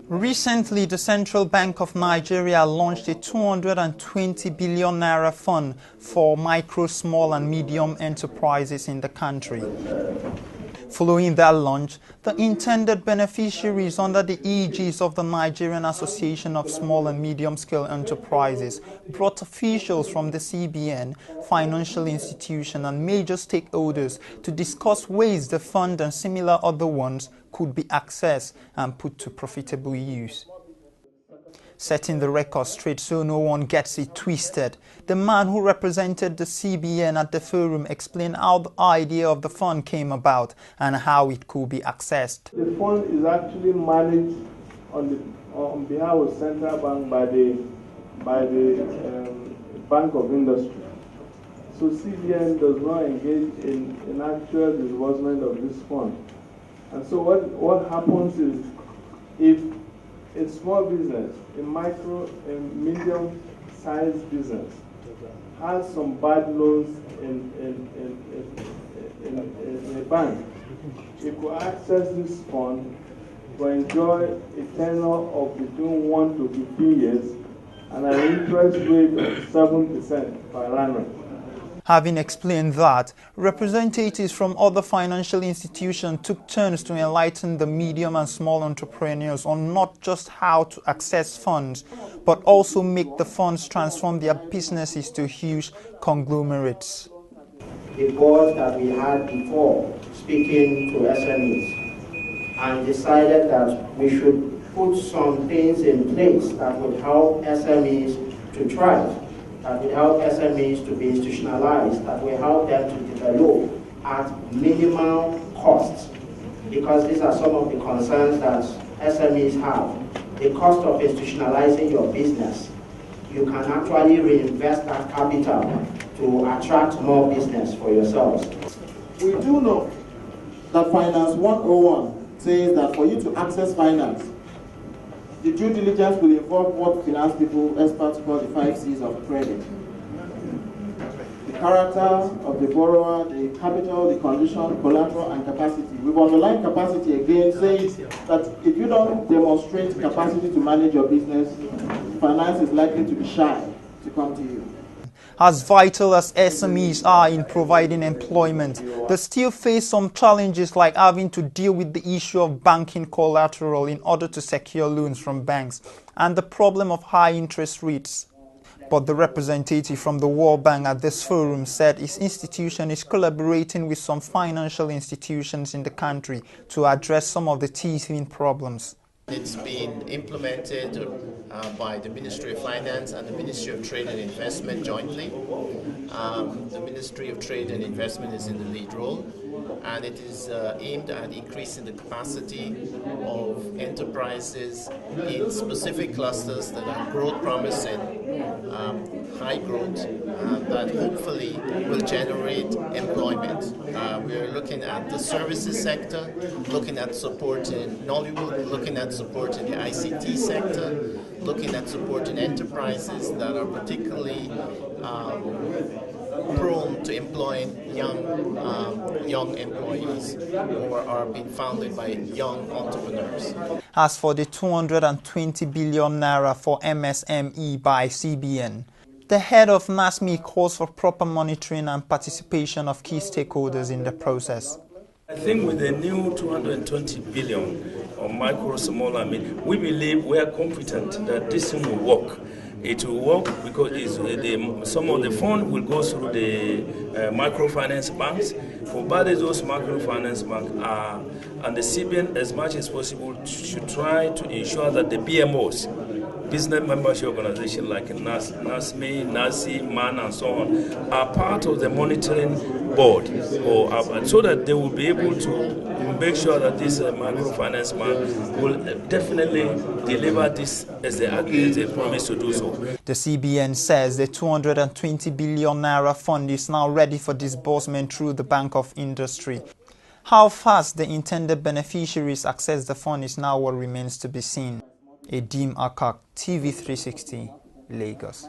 Recently, the Central Bank of Nigeria launched a 220 billion Naira fund for micro, small and medium enterprises in the country. Following that launch, the intended beneficiaries under the aegis of the Nigerian Association of Small and Medium-Scale Enterprises brought officials from the CBN, financial institutions and major stakeholders to discuss ways the fund and similar other ones could be accessed and put to profitable use. Setting the record straight so no one gets it twisted, the man who represented the CBN at the forum explained how the idea of the fund came about and how it could be accessed. The fund is actually managed on behalf of Central Bank by the Bank of Industry. So CBN does not engage in actual disbursement of this fund. And so what happens is, if a small business, a micro and medium-sized business, has some bad loans in a bank, it could access this fund to enjoy a tenure of between 1 to 15 years and an interest rate of 7% per annum. Having explained that, representatives from other financial institutions took turns to enlighten the medium and small entrepreneurs on not just how to access funds, but also make the funds transform their businesses to huge conglomerates. The board that we had before speaking to SMEs and decided that we should put some things in place that would help SMEs to thrive, that will help SMEs to be institutionalized, that will help them to develop at minimal costs. Because these are some of the concerns that SMEs have. The cost of institutionalizing your business. You can actually reinvest that capital to attract more business for yourselves. We do know that Finance 101 says that for you to access finance, the due diligence will involve what finance people, experts call the 5 C's of credit. The character of the borrower, the capital, the condition, collateral, and capacity. We've underlined capacity again, saying that if you don't demonstrate capacity to manage your business, finance is likely to be shy to come to you. As vital as SMEs are in providing employment, they still face some challenges like having to deal with the issue of banking collateral in order to secure loans from banks and the problem of high interest rates. But the representative from the World Bank at this forum said his institution is collaborating with some financial institutions in the country to address some of the teething problems. It's been implemented by the Ministry of Finance and the Ministry of Trade and Investment jointly. The Ministry of Trade and Investment is in the lead role, and it is aimed at increasing the capacity of enterprises in specific clusters that are growth promising, high growth, that hopefully will generate employment. We're looking at the services sector, looking at supporting Nollywood, looking at supporting the ICT sector, looking at supporting enterprises that are particularly prone to employing young employees or are being founded by young entrepreneurs. As for the 220 billion Naira for MSME by CBN, the head of NASME calls for proper monitoring and participation of key stakeholders in the process. I think with the new 220 billion on micro, small and medium, we believe, we are confident that this thing will work. It will work because some of the fund will go through the microfinance banks, provided those microfinance banks are, and the CBN as much as possible should try to ensure that the BMOs, business membership organizations like NASME, NASI, MAN and so on, are part of the monitoring board, so that they will be able to make sure that this microfinance bank will definitely deliver this as they promise to do so. The CBN says the 220 billion Naira fund is now ready for disbursement through the Bank of Industry. How fast the intended beneficiaries access the fund is now what remains to be seen. Edim Akak, TV 360, Lagos.